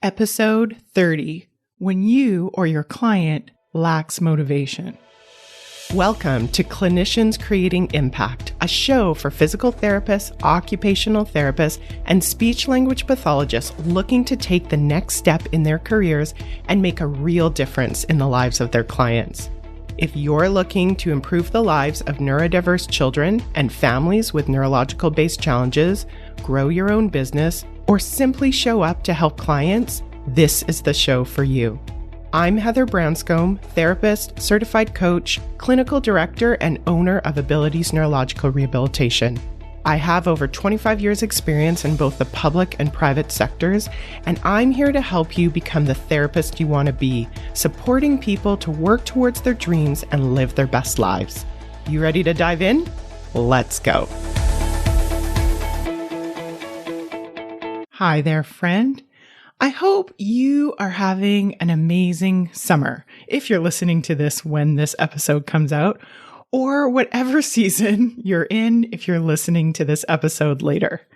Episode 30, When You or Your Client Lacks Motivation. Welcome to Clinicians Creating Impact, a show for physical therapists, occupational therapists, and speech-language pathologists looking to take the next step in their careers and make a real difference in the lives of their clients. If you're looking to improve the lives of neurodiverse children and families with neurological-based challenges, grow your own business, or simply show up to help clients, this is the show for you. I'm Heather Branscombe, therapist, certified coach, clinical director, and owner of Abilities Neurological Rehabilitation. I have over 25 years experience in both the public and private sectors, and I'm here to help you become the therapist you want to be, supporting people to work towards their dreams and live their best lives. You ready to dive in? Let's go. Hi there, friend. I hope you are having an amazing summer, if you're listening to this when this episode comes out, or whatever season you're in if you're listening to this episode later.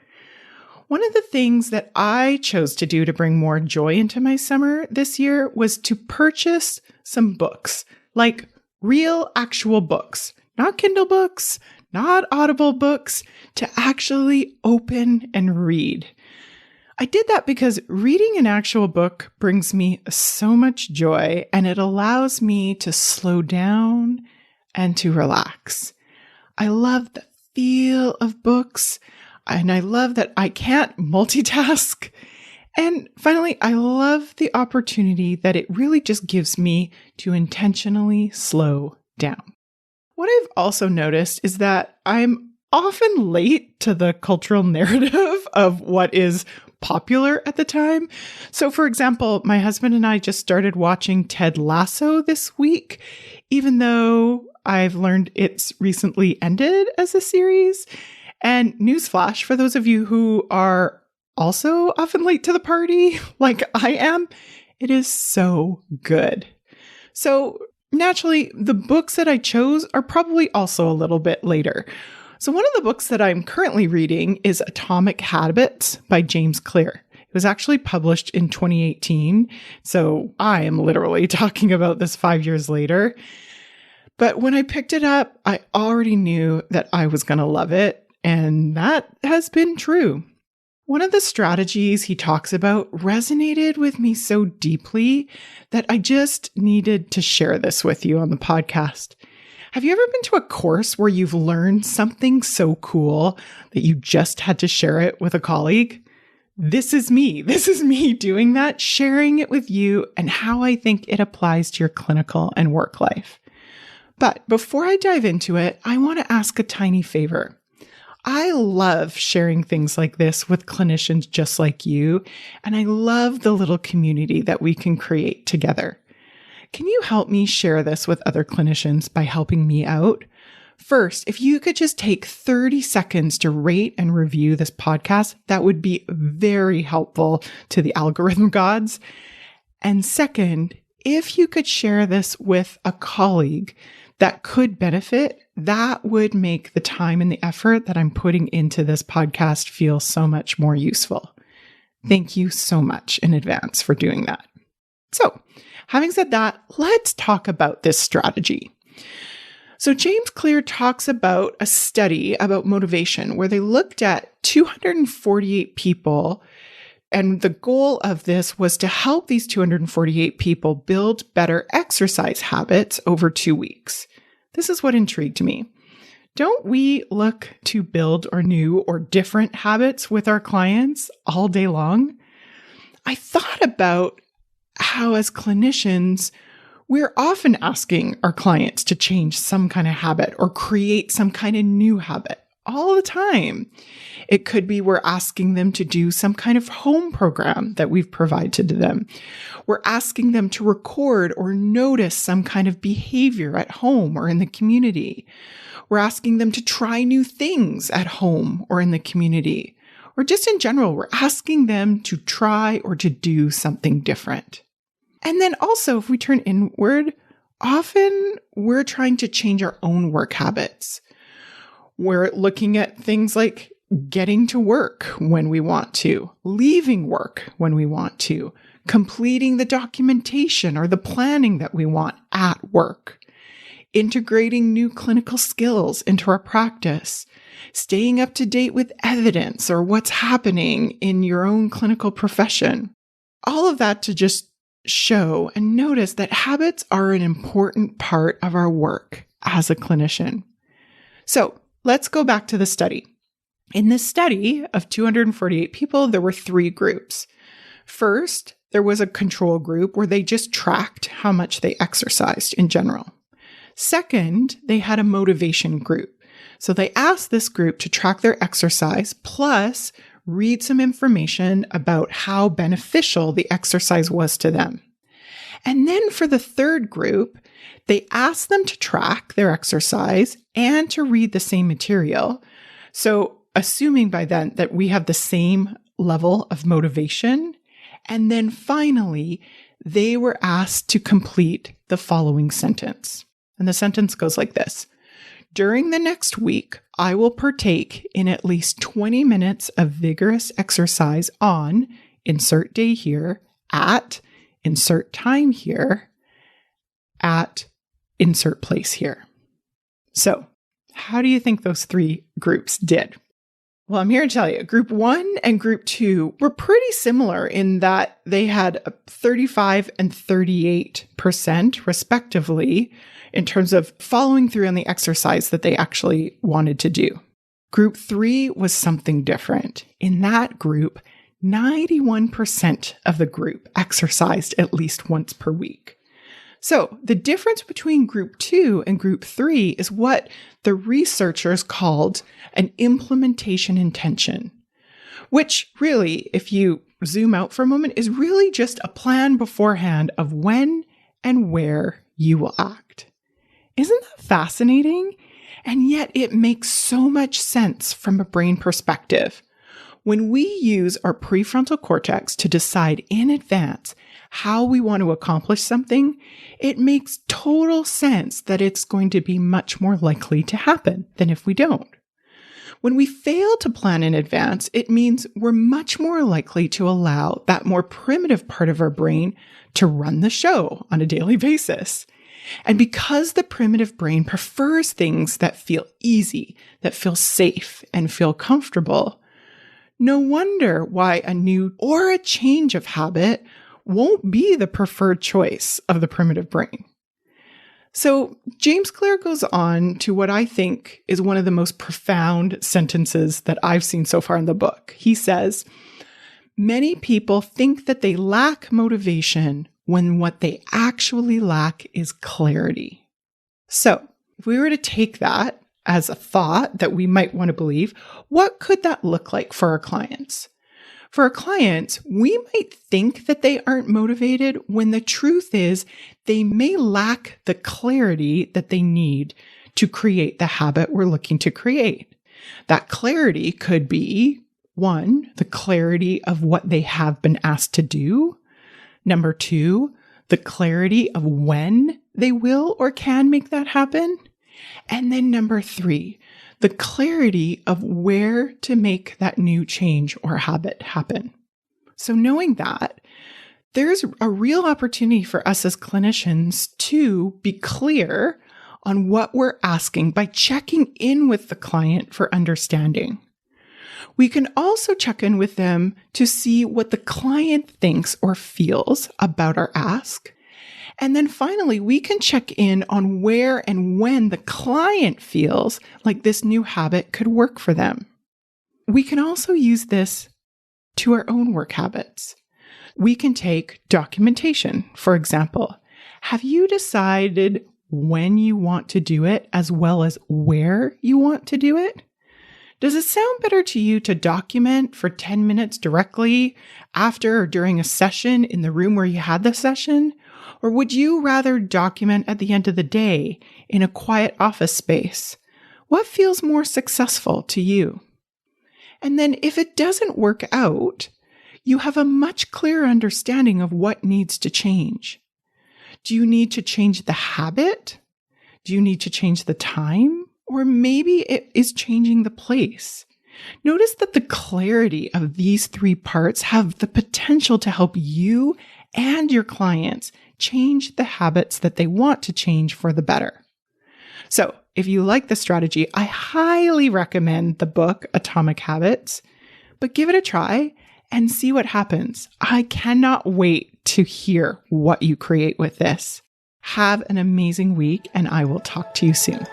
One of the things that I chose to do to bring more joy into my summer this year was to purchase some books, like real actual books, not Kindle books, not Audible books, to actually open and read. I did that because reading an actual book brings me so much joy, and it allows me to slow down and to relax. I love the feel of books, and I love that I can't multitask. And finally, I love the opportunity that it really just gives me to intentionally slow down. What I've also noticed is that I'm often late to the cultural narrative of what is popular at the time. So for example, my husband and I just started watching Ted Lasso this week, even though I've learned it's recently ended as a series. And newsflash, for those of you who are also often late to the party, like I am, it is so good. So naturally, the books that I chose are probably also a little bit later. So one of the books that I'm currently reading is Atomic Habits by James Clear. It was actually published in 2018. So I am literally talking about this 5 years later. But when I picked it up, I already knew that I was going to love it. And that has been true. One of the strategies he talks about resonated with me so deeply that I just needed to share this with you on the podcast. Have you ever been to a course where you've learned something so cool that you just had to share it with a colleague? This is me. This is me doing that, sharing it with you and how I think it applies to your clinical and work life. But before I dive into it, I want to ask a tiny favor. I love sharing things like this with clinicians just like you, and I love the little community that we can create together. Can you help me share this with other clinicians by helping me out? First, if you could just take 30 seconds to rate and review this podcast, that would be very helpful to the algorithm gods. And second, if you could share this with a colleague that could benefit, that would make the time and the effort that I'm putting into this podcast feel so much more useful. Thank you so much in advance for doing that. So, having said that, let's talk about this strategy. So James Clear talks about a study about motivation where they looked at 248 people, and the goal of this was to help these 248 people build better exercise habits over 2 weeks. This is what intrigued me. Don't we look to build or new or different habits with our clients all day long? I thought about how as clinicians, we're often asking our clients to change some kind of habit or create some kind of new habit all the time. It could be we're asking them to do some kind of home program that we've provided to them. We're asking them to record or notice some kind of behavior at home or in the community. We're asking them to try new things at home or in the community. Or just in general, we're asking them to try or to do something different. And then also, if we turn inward, often we're trying to change our own work habits. We're looking at things like getting to work when we want to, leaving work when we want to, completing the documentation or the planning that we want at work, integrating new clinical skills into our practice, staying up to date with evidence or what's happening in your own clinical profession. All of that to just show and notice that habits are an important part of our work as a clinician. So let's go back to the study. In this study of 248 people, there were 3 groups. First, there was a control group where they just tracked how much they exercised in general. Second, they had a motivation group. So they asked this group to track their exercise, plus read some information about how beneficial the exercise was to them. And then for the third group, they asked them to track their exercise and to read the same material. So assuming by then that we have the same level of motivation. And then finally, they were asked to complete the following sentence. And the sentence goes like this. During the next week, I will partake in at least 20 minutes of vigorous exercise on insert day here, at insert time here, at insert place here. So, how do you think those 3 groups did? Well, I'm here to tell you, group 1 and group 2 were pretty similar in that they had 35 and 38% respectively in terms of following through on the exercise that they actually wanted to do. Group 3 was something different. In that group, 91% of the group exercised at least once per week. So the difference between group 2 and group 3 is what the researchers called an implementation intention, which really, if you zoom out for a moment, is really just a plan beforehand of when and where you will act. Isn't that fascinating? And yet it makes so much sense from a brain perspective. When we use our prefrontal cortex to decide in advance how we want to accomplish something, it makes total sense that it's going to be much more likely to happen than if we don't. When we fail to plan in advance, it means we're much more likely to allow that more primitive part of our brain to run the show on a daily basis. And because the primitive brain prefers things that feel easy, that feel safe, and feel comfortable, no wonder why a new or a change of habit won't be the preferred choice of the primitive brain. So James Clear goes on to what I think is one of the most profound sentences that I've seen so far in the book. He says, many people think that they lack motivation when what they actually lack is clarity. So if we were to take that as a thought that we might want to believe, what could that look like for our clients? For our clients, we might think that they aren't motivated when the truth is they may lack the clarity that they need to create the habit we're looking to create. That clarity could be, 1, the clarity of what they have been asked to do. Number 2, the clarity of when they will or can make that happen. And then number 3, the clarity of where to make that new change or habit happen. So knowing that, there's a real opportunity for us as clinicians to be clear on what we're asking by checking in with the client for understanding. We can also check in with them to see what the client thinks or feels about our ask. And then finally, we can check in on where and when the client feels like this new habit could work for them. We can also use this to our own work habits. We can take documentation, for example. Have you decided when you want to do it as well as where you want to do it? Does it sound better to you to document for 10 minutes directly after or during a session in the room where you had the session? Or would you rather document at the end of the day in a quiet office space? What feels more successful to you? And then if it doesn't work out, you have a much clearer understanding of what needs to change. Do you need to change the habit? Do you need to change the time? Or maybe it is changing the place. Notice that the clarity of these 3 parts have the potential to help you and your clients change the habits that they want to change for the better. So if you like the strategy, I highly recommend the book Atomic Habits, but give it a try and see what happens. I cannot wait to hear what you create with this. Have an amazing week, and I will talk to you soon.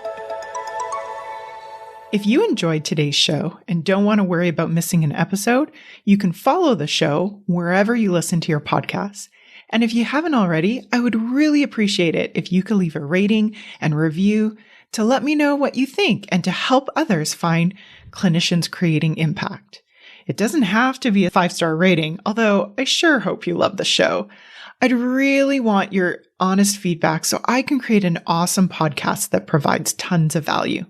If you enjoyed today's show and don't want to worry about missing an episode, you can follow the show wherever you listen to your podcasts. And if you haven't already, I would really appreciate it if you could leave a rating and review to let me know what you think and to help others find clinicians creating impact. It doesn't have to be a 5-star rating, although I sure hope you love the show. I'd really want your honest feedback so I can create an awesome podcast that provides tons of value.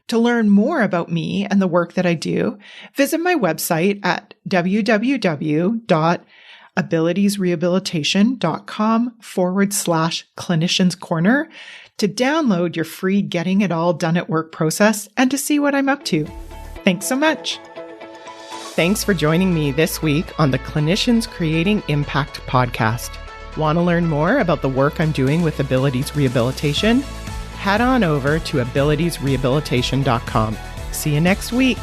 To learn more about me and the work that I do, visit my website at www.abilitiesrehabilitation.com/clinicians corner to download your free Getting It All Done at Work process and to see what I'm up to. Thanks so much. Thanks for joining me this week on the Clinicians Creating Impact podcast. Want to learn more about the work I'm doing with Abilities Rehabilitation? Head on over to abilitiesrehabilitation.com. See you next week.